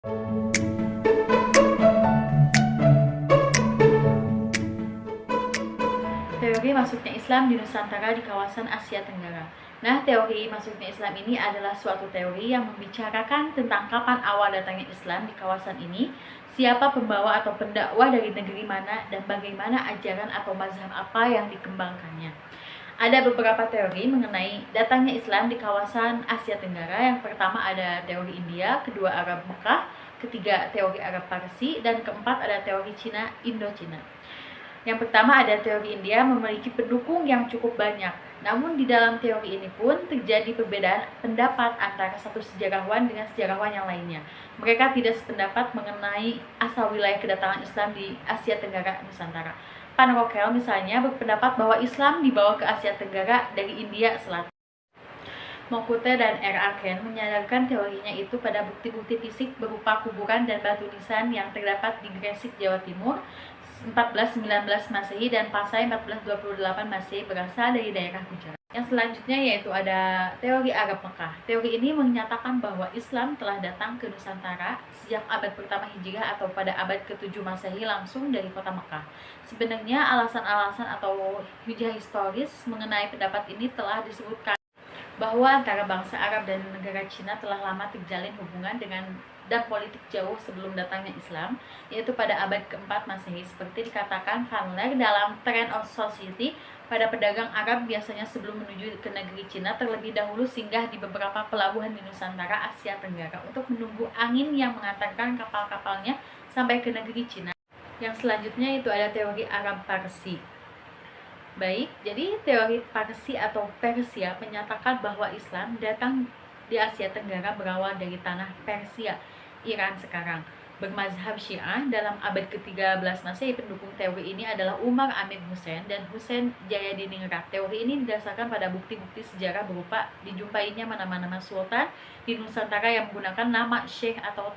Teori masuknya Islam di Nusantara di kawasan Asia Tenggara. Nah, teori masuknya Islam ini adalah suatu teori yang membicarakan tentang kapan awal datangnya Islam di kawasan ini, siapa pembawa atau pendakwah dari negeri mana, dan bagaimana ajaran atau mazhab apa yang dikembangkannya. Ada beberapa teori mengenai datangnya Islam di kawasan Asia Tenggara. Yang pertama ada teori India, kedua Arab Mekah, ketiga teori Arab Parsi, dan keempat ada teori Cina Indocina. Yang pertama ada teori India memiliki pendukung yang cukup banyak. Namun di dalam teori ini pun terjadi perbedaan pendapat antara satu sejarawan dengan sejarawan yang lainnya. Mereka tidak sependapat mengenai asal wilayah kedatangan Islam di Asia Tenggara Nusantara. Pan Rockel misalnya berpendapat bahwa Islam dibawa ke Asia Tenggara dari India Selatan. Mokute dan R. Arken menyadarkan teorinya itu pada bukti-bukti fisik berupa kuburan dan batu nisan yang terdapat di Gresik, Jawa Timur 1419 Masehi dan Pasai 1428 Masehi berasal dari daerah Gujarat. Yang selanjutnya yaitu ada teori Arab Mekah. Teori ini menyatakan bahwa Islam telah datang ke Nusantara sejak abad pertama Hijriah atau pada abad ke-7 Masehi langsung dari kota Mekah. Sebenarnya alasan-alasan atau hujah historis mengenai pendapat ini telah disebutkan bahwa antara bangsa Arab dan negara Cina telah lama terjalin hubungan dan politik jauh sebelum datangnya Islam, yaitu pada abad keempat Masehi. Seperti dikatakan Van Leer dalam Trend of Society, pada pedagang Arab biasanya sebelum menuju ke negeri Cina terlebih dahulu singgah di beberapa pelabuhan di Nusantara Asia Tenggara untuk menunggu angin yang mengantarkan kapal-kapalnya sampai ke negeri Cina. Yang selanjutnya itu ada teori Arab Parsi. Baik, jadi teori Parsi atau Persia menyatakan bahwa Islam datang di Asia Tenggara berawal dari tanah Persia, Iran sekarang. Bermazhab Syiah dalam abad ke-13 Masehi. Pendukung teori ini adalah Umar Amir Hussein dan Hussein Jayadiningrat. Teori ini didasarkan pada bukti-bukti sejarah berupa dijumpainya nama-nama sultan di Nusantara yang menggunakan nama Syekh atau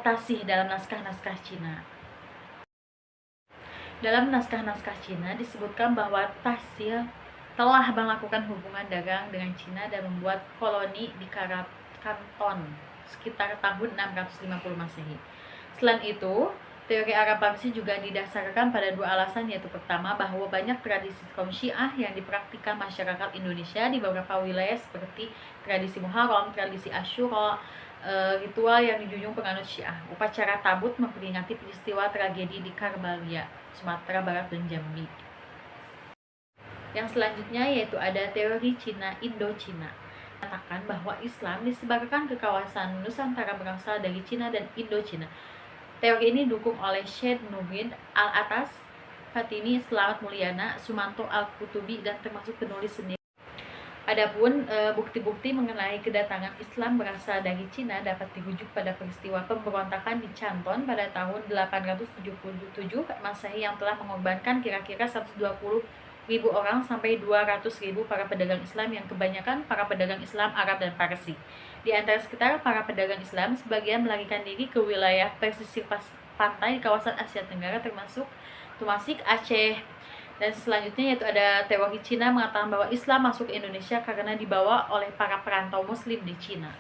Tasih dalam naskah-naskah Cina. Dalam naskah-naskah Cina disebutkan bahwa Tasih telah melakukan hubungan dagang dengan Cina dan membuat koloni di Kanton sekitar tahun 650 Masehi. Selain itu, teori Arab Parsi juga didasarkan pada dua alasan, yaitu pertama bahwa banyak tradisi kaum Syiah yang dipraktikkan masyarakat Indonesia di beberapa wilayah seperti tradisi Muharram, tradisi Asyura, ritual yang dijunjung penganut Syiah. Upacara tabut memperingati peristiwa tragedi di Karbalia, Sumatera Barat dan Jambi. Yang selanjutnya yaitu ada teori Cina Indocina. Mengatakan bahwa Islam disebarkan ke kawasan Nusantara berasal dari Cina dan Indocina. Teori ini didukung oleh Syed Nurdin Al-Atas, Fatimi Selamat Mulyana, Sumanto Al-Kutubi, dan termasuk penulis sendiri. Adapun bukti-bukti mengenai kedatangan Islam berasal dari Cina dapat dirujuk pada peristiwa pemberontakan di Canton pada tahun 877 Masehi yang telah mengorbankan kira-kira 120.000 orang sampai 200.000 para pedagang Islam yang kebanyakan para pedagang Islam Arab dan Parsi. Di antara sekitar para pedagang Islam, sebagian melarikan diri ke wilayah pesisir pantai di kawasan Asia Tenggara termasuk Tumasik, Aceh. Dan selanjutnya yaitu ada teori Cina mengatakan bahwa Islam masuk ke Indonesia karena dibawa oleh para perantau Muslim di Cina.